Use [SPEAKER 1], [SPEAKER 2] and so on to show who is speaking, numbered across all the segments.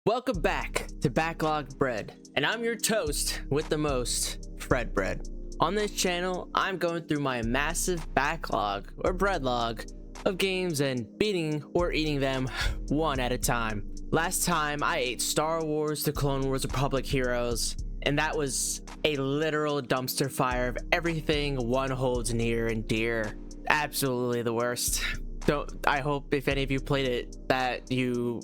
[SPEAKER 1] Welcome back to Backlog Bread, and I'm your toast with the most, FredBread. On this channel, I'm going through my massive backlog, or breadlog, of games and beating or eating them one at a time. Last time, I ate Star Wars: The Clone Wars Republic Heroes, and that was a literal dumpster fire of everything one holds near and dear. Absolutely the worst. I hope if any of you played it that you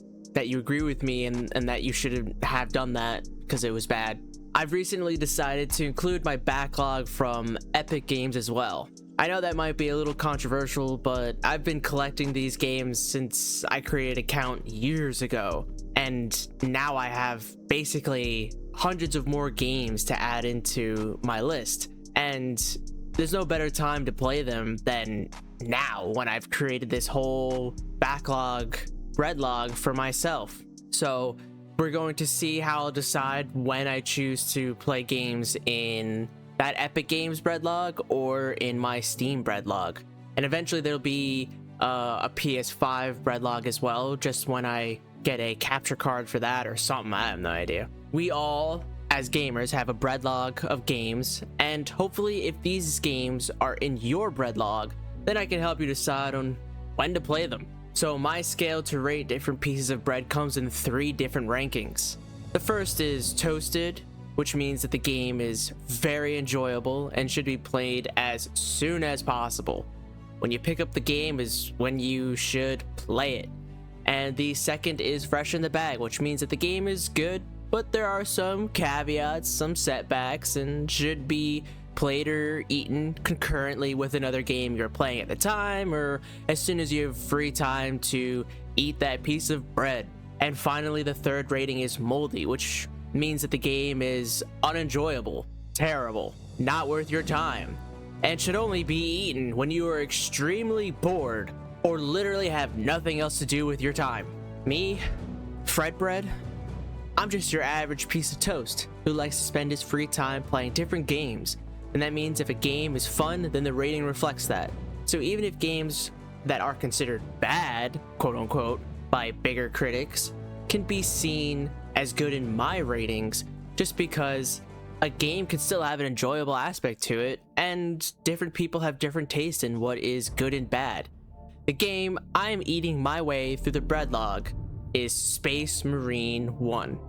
[SPEAKER 1] agree with me and that you shouldn't have done that because it was bad. I've recently decided to include my backlog from Epic Games as well. I know that might be a little controversial, but I've been collecting these games since I created an account years ago, and now I have basically hundreds of more games to add into my list, and there's no better time to play them than now when I've created this whole backlog breadlog for myself. So we're going to see how I'll decide when I choose to play games in that Epic Games breadlog or in my Steam breadlog, and eventually there'll be a PS5 breadlog as well, just when I get a capture card for that or something. I have no idea. We all as gamers have a breadlog of games, and hopefully if these games are in your breadlog, then I can help you decide on when to play them. So my scale to rate different pieces of bread comes in 3 different rankings. The first is toasted, which means that the game is very enjoyable and should be played as soon as possible. When you pick up the game is when you should play it. And the second is fresh in the bag, which means that the game is good, but there are some caveats, some setbacks, and should be played or eaten concurrently with another game you're playing at the time, or as soon as you have free time to eat that piece of bread. And finally, the third rating is moldy, which means that the game is unenjoyable, terrible, not worth your time, and should only be eaten when you are extremely bored or literally have nothing else to do with your time. Me, FredBread, I'm just your average piece of toast who likes to spend his free time playing different games. And that means if a game is fun, then the rating reflects that. So even if games that are considered bad, quote unquote, by bigger critics, can be seen as good in my ratings, just because a game can still have an enjoyable aspect to it, and different people have different taste in what is good and bad. The game I'm eating my way through the breadlog is Space Marine 1.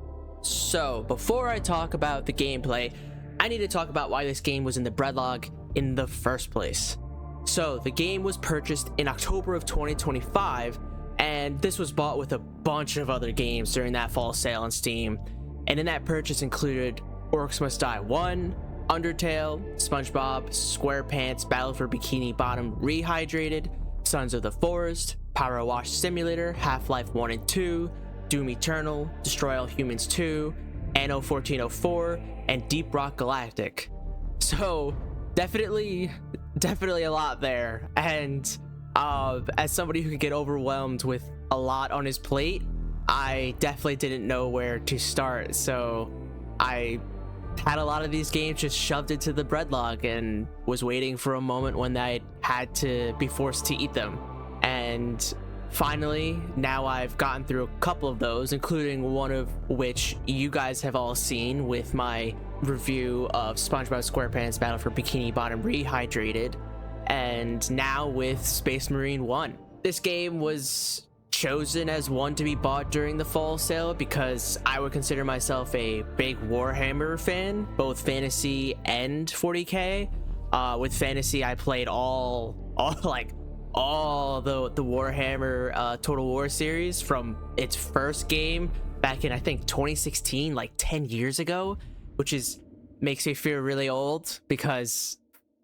[SPEAKER 1] So before I talk about the gameplay, I need to talk about why this game was in the breadlog in the first place. So the game was purchased in October of 2025, and this was bought with a bunch of other games during that fall sale on Steam. And in that purchase included Orcs Must Die 1, Undertale, SpongeBob SquarePants Battle for Bikini Bottom Rehydrated, Sons of the Forest, Power Wash Simulator, Half-Life 1 and 2, Doom Eternal, Destroy All Humans 2, Anno 1404, and Deep Rock Galactic. So definitely a lot there. And as somebody who could get overwhelmed with a lot on his plate, I definitely didn't know where to start. So I had a lot of these games just shoved into the breadlog and was waiting for a moment when I had to be forced to eat them. And finally, now I've gotten through a couple of those, including one of which you guys have all seen with my review of SpongeBob SquarePants Battle for Bikini Bottom Rehydrated, and now with Space Marine 1. This game was chosen as one to be bought during the fall sale because I would consider myself a big Warhammer fan, both fantasy and 40k. With fantasy, I played all the Warhammer Total War series from its first game back in, I think, 2016, like 10 years ago, which makes me feel really old because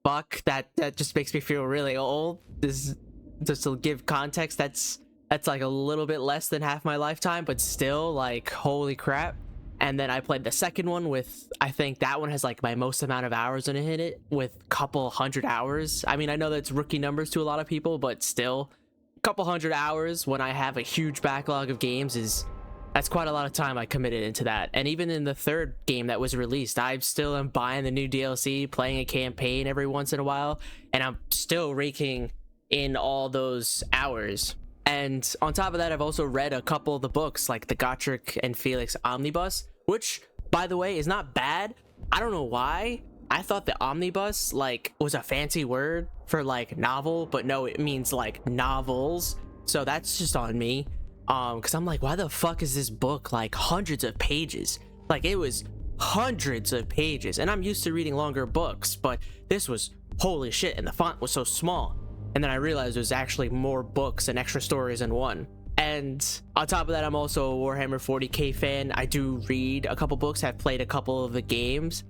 [SPEAKER 1] fuck, that just makes me feel really old. This, just to give context, that's like a little bit less than half my lifetime, but still, like, holy crap. And then I played the second one with, I think that one has like my most amount of hours in it, with a couple hundred hours. I mean, I know that's rookie numbers to a lot of people, but still, a couple hundred hours when I have a huge backlog of games that's quite a lot of time I committed into that. And even in the third game that was released, I still am buying the new DLC, playing a campaign every once in a while, and I'm still raking in all those hours. And on top of that, I've also read a couple of the books, like the Gotrek and Felix Omnibus, which, by the way, is not bad. I don't know why. I thought the omnibus, like, was a fancy word for, like, novel, but no, it means, like, novels. So that's just on me. Because I'm like, why the fuck is this book, like, hundreds of pages? Like, it was hundreds of pages. And I'm used to reading longer books, but this was, holy shit, and the font was so small. And then I realized there's actually more books and extra stories in one. And on top of that, I'm also a Warhammer 40k fan. I do read a couple books, have played a couple of the games.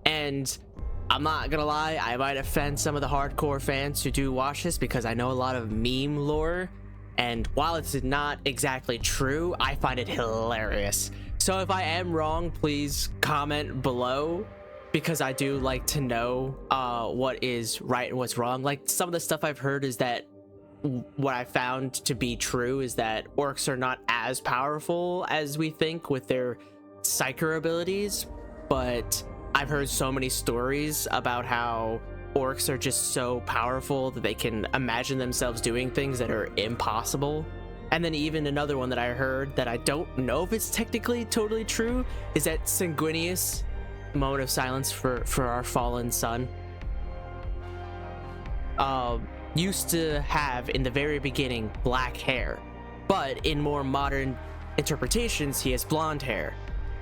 [SPEAKER 1] And I'm not gonna lie, I might offend some of the hardcore fans who do watch this because I know a lot of meme lore. And while it's not exactly true, I find it hilarious. So if I am wrong, please comment below, because I do like to know what is right and what's wrong. Like, some of the stuff I've heard is that what I found to be true is that orcs are not as powerful as we think with their psyker abilities, but I've heard so many stories about how orcs are just so powerful that they can imagine themselves doing things that are impossible. And then even another one that I heard that I don't know if it's technically totally true is that Sanguinius, moment of silence for our fallen son, used to have in the very beginning black hair, but in more modern interpretations he has blonde hair.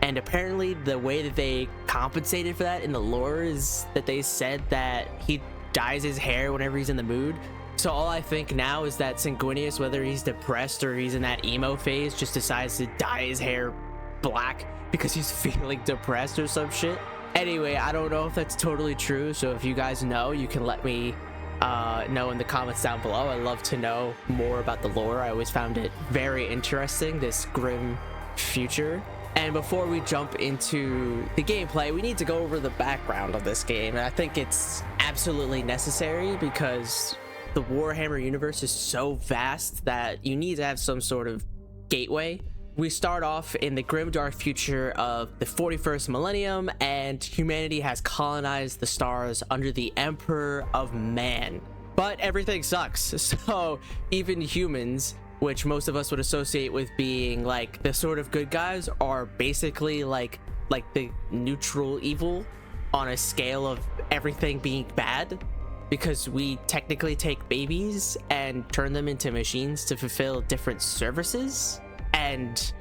[SPEAKER 1] And apparently the way that they compensated for that in the lore is that they said that he dyes his hair whenever he's in the mood. So all I think now is that Sanguinius, whether he's depressed or he's in that emo phase, just decides to dye his hair black because he's feeling depressed or some shit. Anyway, I don't know if that's totally true, so if you guys know, you can let me know in the comments down below. I love to know more about the lore. I always found it very interesting, this grim future. And before we jump into the gameplay, we need to go over the background of this game, and I think it's absolutely necessary because the Warhammer universe is so vast that you need to have some sort of gateway. We start off in the grimdark future of the 41st millennium, and humanity has colonized the stars under the Emperor of Man. But everything sucks, so even humans, which most of us would associate with being like the sort of good guys, are basically like the neutral evil on a scale of everything being bad, because we technically take babies and turn them into machines to fulfill different services. And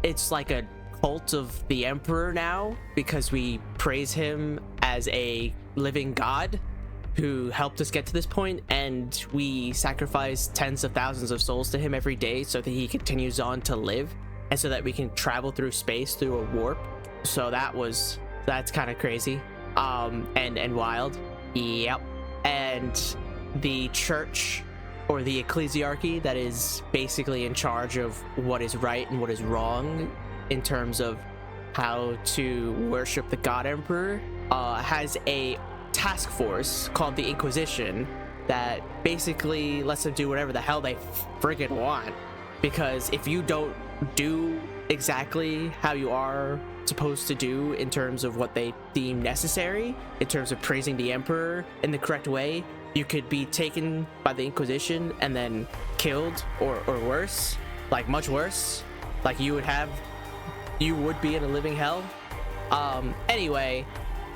[SPEAKER 1] it's like a cult of the Emperor now, because we praise him as a living god who helped us get to this point, and we sacrifice tens of thousands of souls to him every day so that he continues on to live, and so that we can travel through space through a warp. So that's kind of crazy and wild. Yep. And the church, or the ecclesiarchy, that is basically in charge of what is right and what is wrong in terms of how to worship the god emperor, has a task force called the Inquisition that basically lets them do whatever the hell they friggin' want. Because if you don't do exactly how you are supposed to do in terms of what they deem necessary, in terms of praising the emperor in the correct way, you could be taken by the Inquisition and then killed, or worse, like much worse, like you would be in a living hell. Anyway,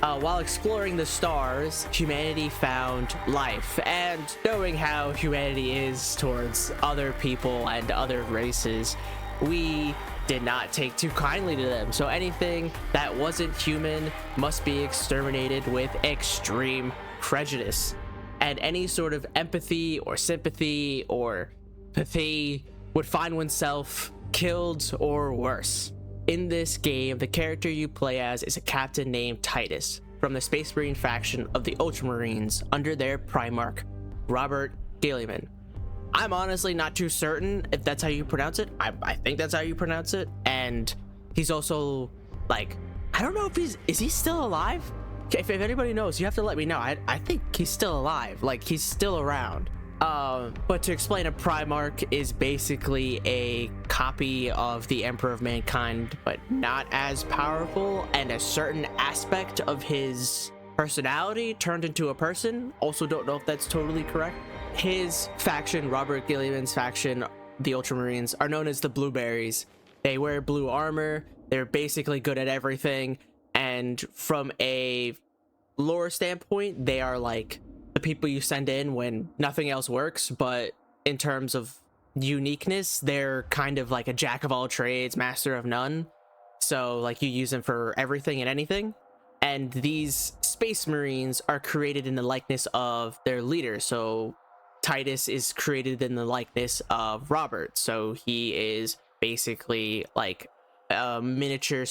[SPEAKER 1] while exploring the stars, humanity found life, and knowing how humanity is towards other people and other races, we did not take too kindly to them. So anything that wasn't human must be exterminated with extreme prejudice. And any sort of empathy or sympathy or pathy would find oneself killed or worse. In this game, the character you play as is a captain named Titus from the Space Marine faction of the Ultramarines under their Primarch, Robert Gilliman. I'm honestly not too certain if that's how you pronounce it. I think that's how you pronounce it. And he's also, like, I don't know if is he still alive? If anybody knows, you have to let me know. I think he's still alive, like he's still around. But to explain, a Primarch is basically a copy of the Emperor of Mankind, but not as powerful, and a certain aspect of his personality turned into a person. Also don't know if that's totally correct. his faction, Robert Gilliam's faction, the Ultramarines, are known as the Blueberries. They wear blue armor. They're basically good at everything. And from a lore standpoint, they are like the people you send in when nothing else works. But in terms of uniqueness, they're kind of like a jack of all trades, master of none. So like you use them for everything and anything. And these Space Marines are created in the likeness of their leader. So Titus is created in the likeness of Robert. So he is basically like a miniature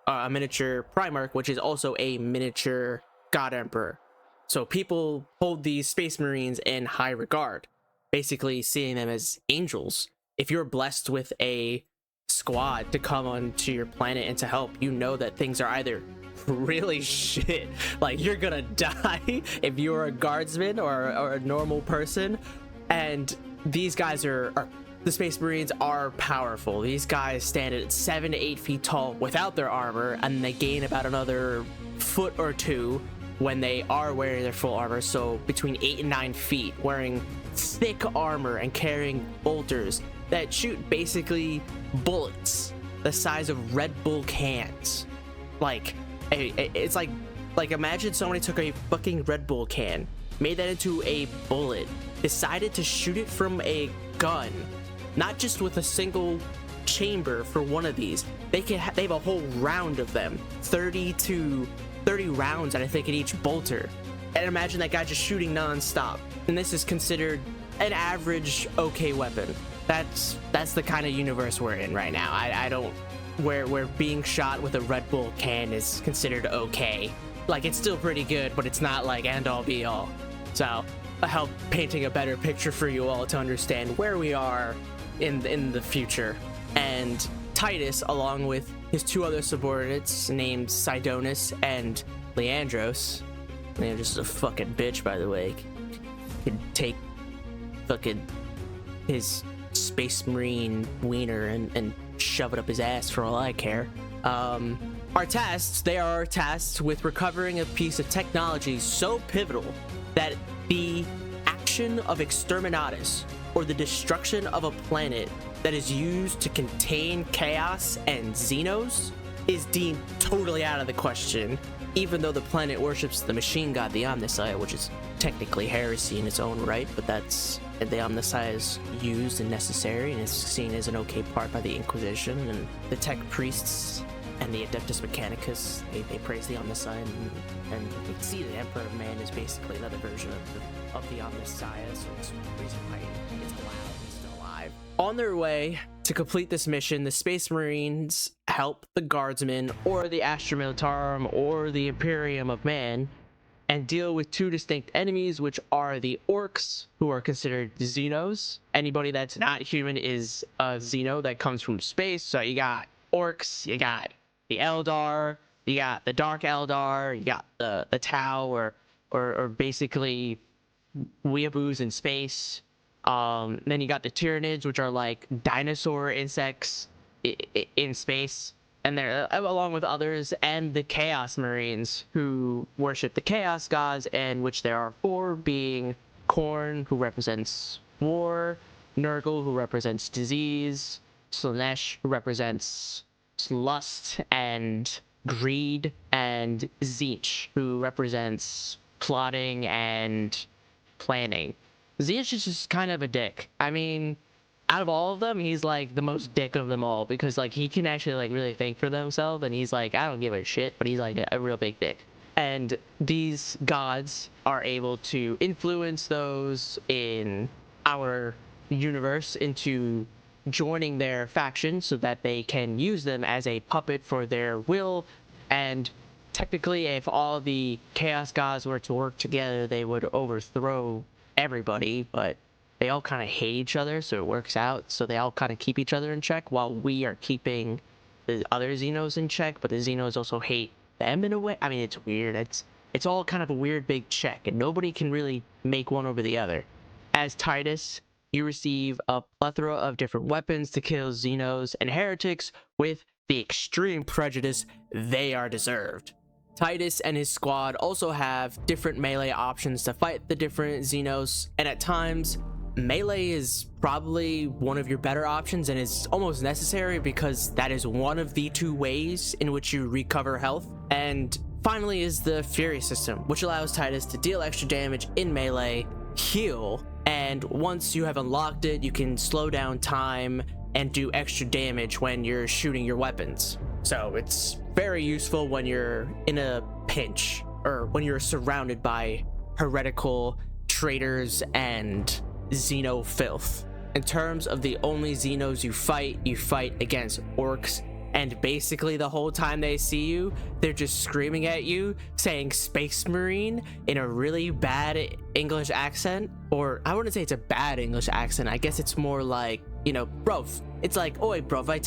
[SPEAKER 1] a miniature Primarch, which is also a miniature God Emperor. So people hold these Space Marines in high regard, basically seeing them as angels. If you're blessed with a squad to come onto your planet and to help, you know that things are either really shit, like you're gonna die if you're a guardsman or a normal person. And these guys are the Space Marines are powerful. These guys stand at 7 to 8 feet tall without their armor, and they gain about another foot or two when they are wearing their full armor. So between 8 and 9 feet, wearing thick armor and carrying bolters that shoot basically bullets the size of Red Bull cans. Like it's like imagine somebody took a fucking Red Bull can, made that into a bullet, decided to shoot it from a gun, not just with a single chamber for one of these. They have a whole round of them, 30 rounds, and I think in each bolter. And imagine that guy just shooting non-stop. And this is considered an average okay weapon. That's the kind of universe we're in right now. I don't where being shot with a Red Bull can is considered okay. Like, it's still pretty good, but it's not like end all be all. So I hope painting a better picture for you all to understand where we are in the future. And Titus, along with his two other subordinates named Sidonus and Leandros. Leandros is a fucking bitch, by the way. Could take fucking his Space Marine wiener and shove it up his ass for all I care. They are tasked with recovering a piece of technology so pivotal that the action of exterminatus, or the destruction of a planet that is used to contain chaos and xenos, is deemed totally out of the question, even though the planet worships the machine god, the Omnissiah, which is technically heresy in its own right, but the Omnissiah is used and necessary, and is seen as an okay part by the Inquisition, and the tech priests and the Adeptus Mechanicus, they praise the Omnissiah, and you can see the Emperor of Man is basically another version of the Omnissiah, so it's the reason why it's allowed and still alive. On their way to complete this mission, the Space Marines help the Guardsmen, or the Astra Militarum, or the Imperium of Man, and deal with two distinct enemies, which are the Orcs, who are considered Xenos. Anybody that's not human is a Xeno that comes from space. So you got Orcs, you got the Eldar, you got the Dark Eldar, you got the Tau, or basically weeaboos in space. Then you got the Tyranids, which are like dinosaur insects in space, and they're along with others, and the Chaos Marines, who worship the Chaos Gods, and which there are 4, being Khorne, who represents war, Nurgle, who represents disease, Slaanesh, who represents lust and greed, and Tzeentch, who represents plotting and planning. Tzeentch is just kind of a dick. I mean, out of all of them, he's like the most dick of them all, because like he can actually like really think for themselves, and he's like, I don't give a shit, but he's like a real big dick. And these gods are able to influence those in our universe into joining their faction, so that they can use them as a puppet for their will. And technically, if all the Chaos Gods were to work together, they would overthrow everybody, but they all kind of hate each other, so it works out. So they all kind of keep each other in check, while we are keeping the other Xenos in check, but the Xenos also hate them in a way. I mean, it's weird. It's all kind of a weird big check, and nobody can really make one over the other. As Titus, you receive a plethora of different weapons to kill Xenos and heretics with the extreme prejudice they are deserved. Titus and his squad also have different melee options to fight the different Xenos, and at times melee is probably one of your better options, and it's almost necessary because that is one of the two ways in which you recover health. And finally is the Fury system, which allows Titus to deal extra damage in melee, heal, and once you have unlocked it, you can slow down time and do extra damage when you're shooting your weapons. So it's very useful when you're in a pinch or when you're surrounded by heretical traitors and Xeno filth. In terms of the only Xenos you fight against orcs, and basically the whole time they see you, they're just screaming at you, saying Space Marine in a really bad English accent. Or I wouldn't say it's a bad English accent, I guess it's more like, you know, bruv. It's like, oi bruv, I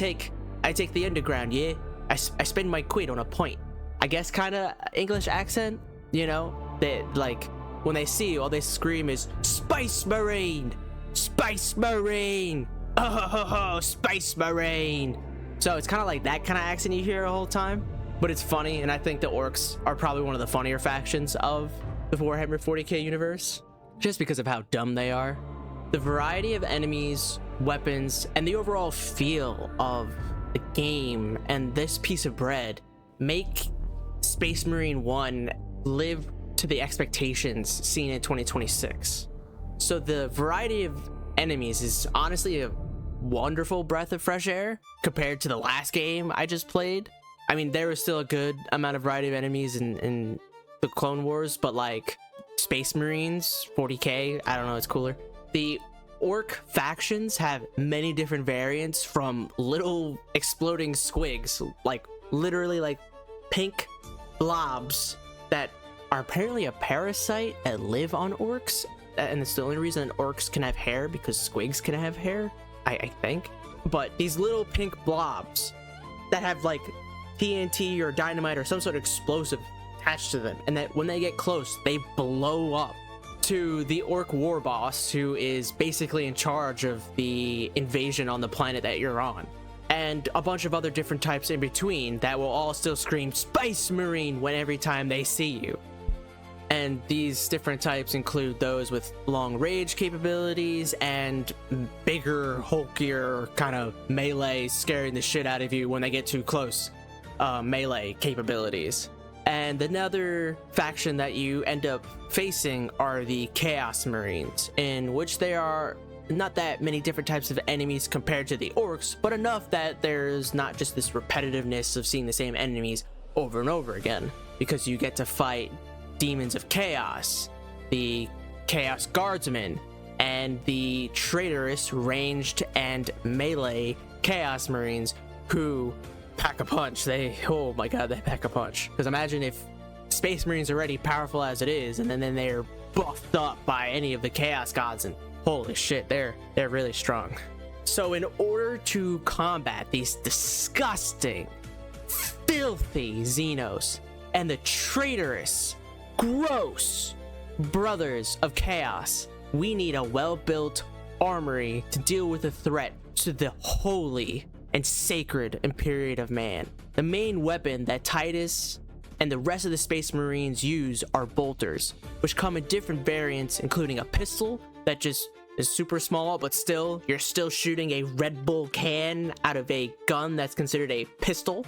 [SPEAKER 1] take the underground, yeah? I spend my quid on a point. I guess kind of English accent, you know? They, like, when they see you, all they scream is, Space Marine! Space Marine! Oh, ho, ho, ho, Space Marine! So it's kind of like that kind of accent you hear the whole time, but it's funny, and I think the orcs are probably one of the funnier factions of the Warhammer 40k universe, just because of how dumb they are. The variety of enemies, weapons, and the overall feel of the game and this piece of bread make Space Marine 1 live to the expectations seen in 2026. So the variety of enemies is honestly a wonderful breath of fresh air compared to the last game I just played. I mean, there was still a good amount of variety of enemies in the Clone Wars, but like Space Marines 40k, I don't know, it's cooler. The orc factions have many different variants, from little exploding squigs, like literally like pink blobs that are apparently a parasite that live on orcs, and it's the only reason orcs can have hair, because squigs can have hair, I think. But these little pink blobs that have like TNT or dynamite or some sort of explosive attached to them, and that when they get close they blow up, to the orc war boss, who is basically in charge of the invasion on the planet that you're on, and a bunch of other different types in between that will all still scream Space Marine when every time they see you. And these different types include those with long range capabilities and bigger, hulkier kind of melee, scaring the shit out of you when they get too close melee capabilities. And another faction that you end up facing are the Chaos Marines, in which there are not that many different types of enemies compared to the orcs, but enough that there's not just this repetitiveness of seeing the same enemies over and over again, because you get to fight Demons of Chaos, the Chaos Guardsmen, and the traitorous ranged and melee Chaos Marines, who pack a punch. Oh my god, they pack a punch. Because imagine if Space Marines are already powerful as it is, and then they're buffed up by any of the Chaos Gods, and holy shit, they're really strong. So in order to combat these disgusting, filthy Xenos and the traitorous, gross brothers of chaos, we need a well-built armory to deal with the threat to the holy and sacred Imperium of Man. The main weapon that Titus and the rest of the Space Marines use are bolters, which come in different variants, including a pistol that just is super small, but still, you're still shooting a Red Bull can out of a gun that's considered a pistol,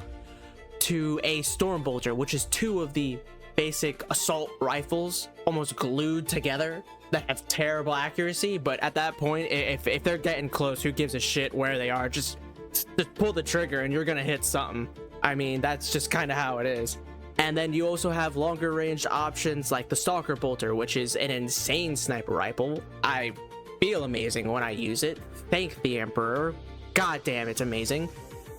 [SPEAKER 1] to a storm bolter, which is two of the basic assault rifles almost glued together that have terrible accuracy. But at that point, if they're getting close, who gives a shit where they are? Just pull the trigger and you're gonna hit something. I mean, that's just kind of how it is. And then you also have longer range options like the Stalker Bolter, which is an insane sniper rifle. I feel amazing when I use it. Thank the Emperor. God damn, it's amazing.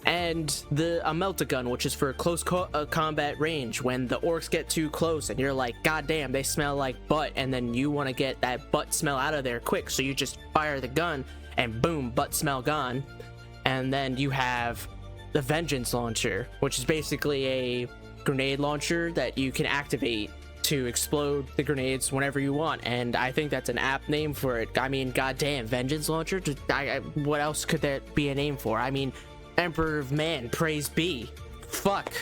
[SPEAKER 1] And the Melta-Gun, which is for close combat range, when the orcs get too close and you're like, god damn, they smell like butt, and then you want to get that butt smell out of there quick, so you just fire the gun and boom, butt smell gone. And then you have the Vengeance Launcher, which is basically a grenade launcher that you can activate to explode the grenades whenever you want, and I think that's an apt name for it. I mean, goddamn, Vengeance Launcher. What else could that be a name for? I mean, Emperor of Man, praise be. Fuck.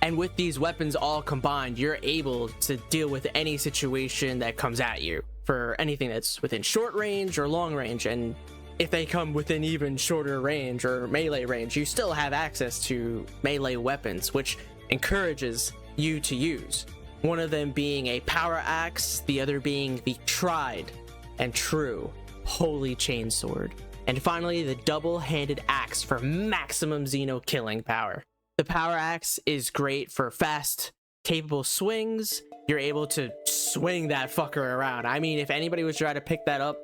[SPEAKER 1] And with these weapons all combined, you're able to deal with any situation that comes at you for anything that's within short range or long range. And if they come within even shorter range or melee range, you still have access to melee weapons, which encourages you to use. One of them being a power axe, the other being the tried and true holy chainsword. And finally, the double-handed axe for maximum Xeno killing power. The power axe is great for fast, capable swings. You're able to swing that fucker around. I mean, if anybody was trying to pick that up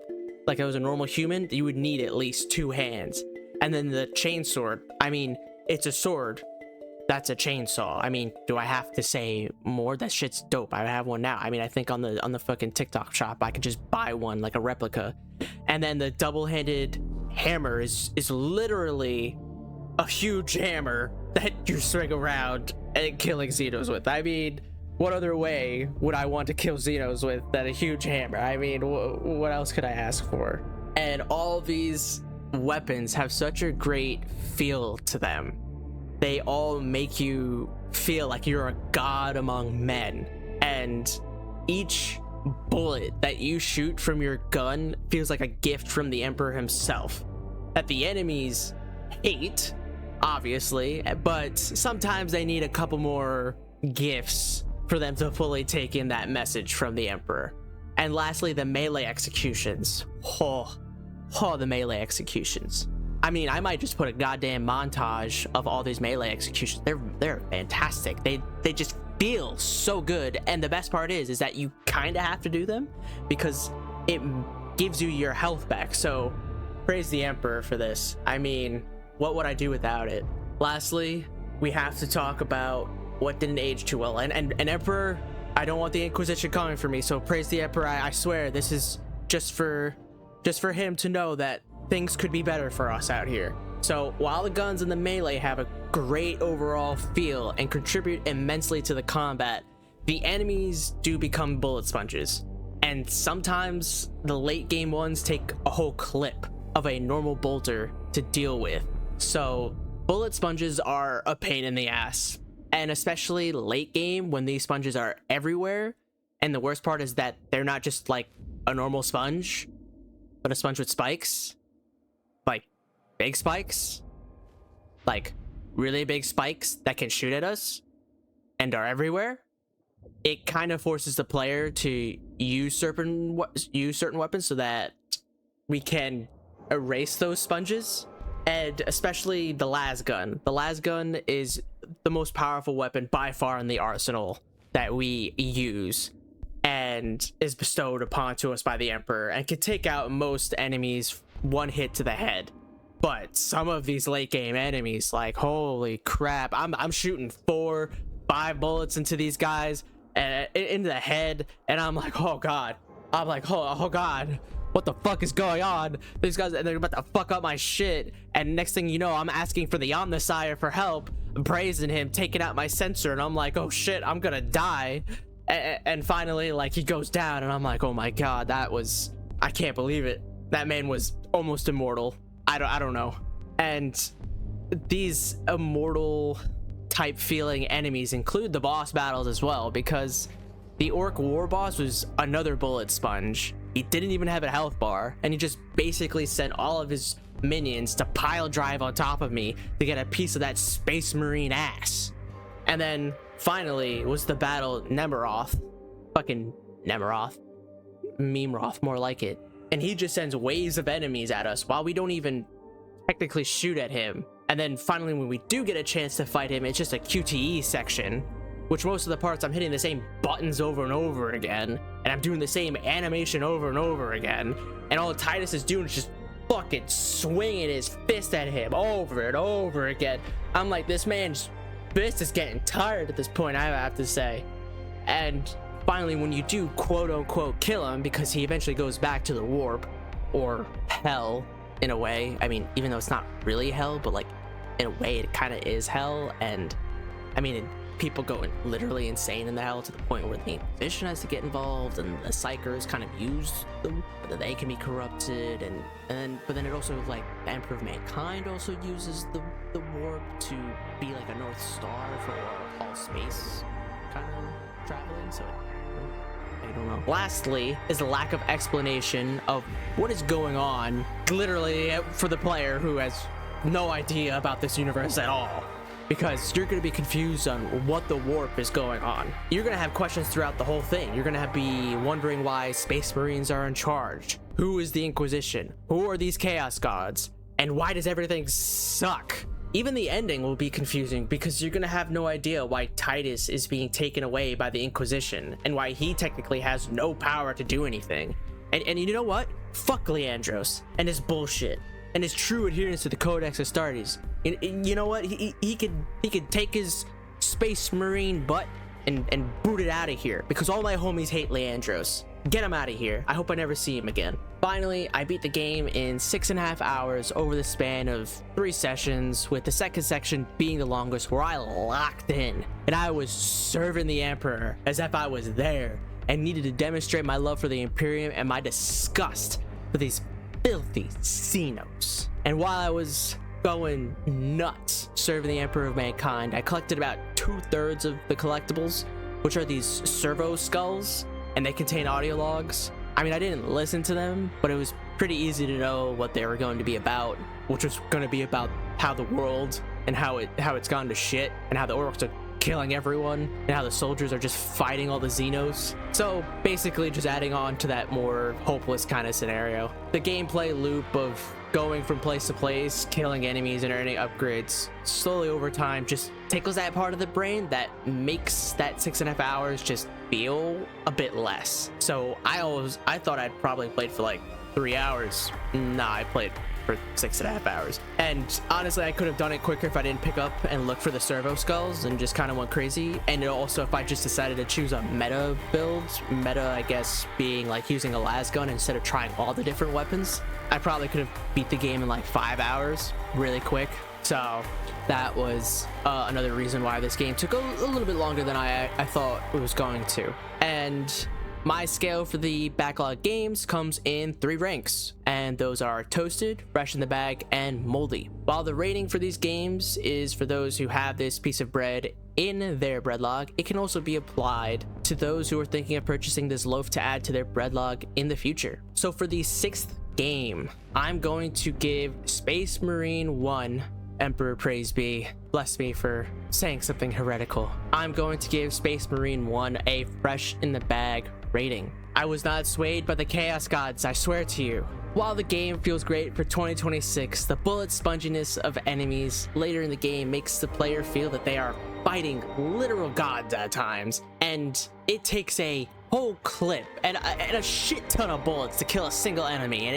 [SPEAKER 1] like it was a normal human, you would need at least 2 hands. And then the chainsword, I mean, it's a sword. That's a chainsaw. I mean, do I have to say more? That shit's dope. I have one now. I mean, I think on the fucking TikTok shop, I could just buy one, like a replica. And then the double-handed hammer is literally a huge hammer that you swing around and killing Xenos with. I mean, what other way would I want to kill Xenos with than a huge hammer? I mean, what else could I ask for? And all these weapons have such a great feel to them. They all make you feel like you're a god among men. And each bullet that you shoot from your gun feels like a gift from the Emperor himself, that the enemies hate, obviously, but sometimes they need a couple more gifts for them to fully take in that message from the Emperor. And lastly, the melee executions. The melee executions. I mean, I might just put a goddamn montage of all these melee executions. They're fantastic. They just feel so good. And the best part is that you kind of have to do them because it gives you your health back. So praise the Emperor for this. I mean, what would I do without it? Lastly, we have to talk about what didn't age too well. And Emperor, I don't want the Inquisition coming for me. So praise the Emperor. I swear this is just for him to know that things could be better for us out here. So while the guns and the melee have a great overall feel and contribute immensely to the combat, the enemies do become bullet sponges. And sometimes the late game ones take a whole clip of a normal bolter to deal with. So bullet sponges are a pain in the ass. And especially late game when these sponges are everywhere. And the worst part is that they're not just like a normal sponge, but a sponge with spikes. Like big spikes, like really big spikes that can shoot at us and are everywhere. It kind of forces the player to use certain weapons so that we can erase those sponges. And especially the las gun. The las gun is the most powerful weapon by far in the arsenal that we use and is bestowed upon to us by the Emperor and can take out most enemies one hit to the head. But some of these late game enemies, like, holy crap, I'm shooting 4-5 bullets into these guys and into the head, and I'm like, oh god, oh god, what the fuck is going on? These guys, they're about to fuck up my shit. And next thing you know, I'm asking for the Omnissiah for help, praising him, taking out my sensor, and I'm like, oh shit, I'm gonna die. And finally, like, he goes down, and I'm like, oh my god, I can't believe it. That man was almost immortal. I don't know. And these immortal type feeling enemies include the boss battles as well, because the orc war boss was another bullet sponge. He didn't even have a health bar, and he just basically sent all of his minions to pile drive on top of me to get a piece of that space marine ass. And then finally was the battle Nemeroth. Fucking Nemeroth. Memeroth, more like it. And he just sends waves of enemies at us while we don't even technically shoot at him. And then finally, when we do get a chance to fight him, it's just a QTE section, which most of the parts I'm hitting the same buttons over and over again, and I'm doing the same animation over and over again, and all Titus is doing is just fucking swinging his fist at him over and over again. I'm like, this man's fist is getting tired at this point, I have to say. And finally, when you do quote-unquote kill him, because he eventually goes back to the warp, or hell, in a way. I mean, even though it's not really hell, but like, in a way, it kind of is hell. And I mean, people going literally insane in the hell to the point where the Inquisition has to get involved, and the Psychers kind of use them, but they can be corrupted, but then it also, like, the Emperor of Mankind also uses the warp to be like a North Star for all space kind of traveling, so I don't know. Lastly is the lack of explanation of what is going on, literally, for the player who has no idea about this universe at all. Because you're going to be confused on what the warp is going on. You're going to have questions throughout the whole thing. You're going to be wondering why Space Marines are in charge. Who is the Inquisition? Who are these Chaos Gods? And why does everything suck? Even the ending will be confusing because you're going to have no idea why Titus is being taken away by the Inquisition and why he technically has no power to do anything. And you know what? Fuck Leandros and his bullshit and his true adherence to the Codex Astartes. You know what? He could take his Space Marine butt and boot it out of here because all my homies hate Leandros. Get him out of here. I hope I never see him again. Finally, I beat the game in 6.5 hours over the span of 3 sessions, with the second section being the longest, where I locked in and I was serving the Emperor as if I was there and needed to demonstrate my love for the Imperium and my disgust for these filthy Xenos. And while I was going nuts serving the Emperor of Mankind, I collected about 2/3 of the collectibles, which are these servo skulls, and they contain audio logs. I mean, I didn't listen to them, but it was pretty easy to know what they were going to be about, which was going to be about how the world and how it's gone to shit, and how the orcs are killing everyone, and how the soldiers are just fighting all the Xenos. So basically just adding on to that more hopeless kind of scenario. The gameplay loop of going from place to place, killing enemies and earning upgrades slowly over time just tickles that part of the brain that makes that 6.5 hours just feel a bit less. So I thought I'd probably played for like 3 hours. Nah, I played for 6.5 hours. And honestly, I could have done it quicker if I didn't pick up and look for the servo skulls and just kind of went crazy. And also if I just decided to choose a meta build, meta I guess being like using a las gun instead of trying all the different weapons, I probably could have beat the game in like 5 hours really quick. So that was another reason why this game took a little bit longer than I thought it was going to. And my scale for the backlog games comes in 3 ranks, and those are toasted, fresh in the bag, and moldy. While the rating for these games is for those who have this piece of bread in their breadlog, it can also be applied to those who are thinking of purchasing this loaf to add to their breadlog in the future. So for the 6th game, I'm going to give Space Marine 1, Emperor praise be, bless me for saying something heretical. I'm going to give Space Marine 1 a fresh in the bag rating. I was not swayed by the Chaos Gods, I swear to you. While the game feels great for 2026, the bullet sponginess of enemies later in the game makes the player feel that they are fighting literal gods at times, and it takes a whole clip and a shit ton of bullets to kill a single enemy, and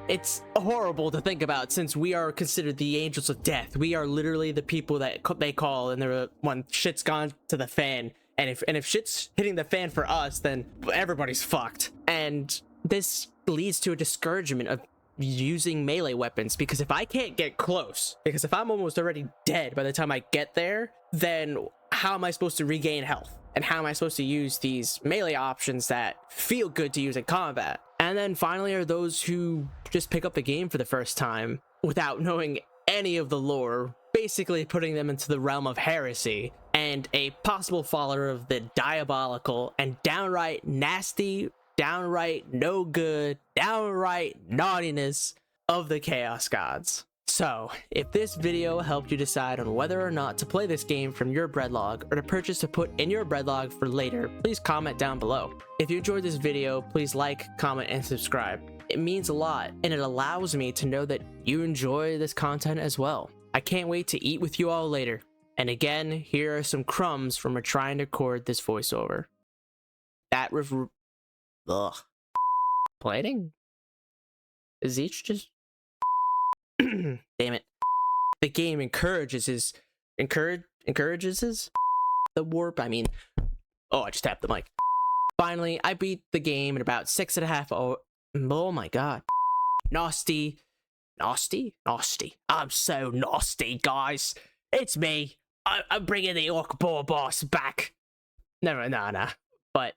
[SPEAKER 1] it's horrible to think about since we are considered the angels of death. We are literally the people that they call and they're when shit's gone to the fan. And if shit's hitting the fan for us, then everybody's fucked. And this leads to a discouragement of using melee weapons, because if I can't get close, because if I'm almost already dead by the time I get there, then how am I supposed to regain health? And how am I supposed to use these melee options that feel good to use in combat? And then finally are those who just pick up the game for the first time without knowing any of the lore, basically putting them into the realm of heresy and a possible follower of the diabolical and downright nasty, downright no good, downright naughtiness of the Chaos Gods. So, if this video helped you decide on whether or not to play this game from your breadlog or to purchase to put in your breadlog for later, please comment down below. If you enjoyed this video, please like, comment, and subscribe. It means a lot, and it allows me to know that you enjoy this content as well. I can't wait to eat with you all later. And again, here are some crumbs from trying to record this voiceover. That ugh. Plating? Is each just... Damn it. The game encourages the warp. I mean, oh, I just tapped the mic. Finally, I beat the game in about 6.5 hours. Oh my god. Nasty. I'm so nasty, guys. It's me, I'm bringing the orc boar boss back. Never, nah. But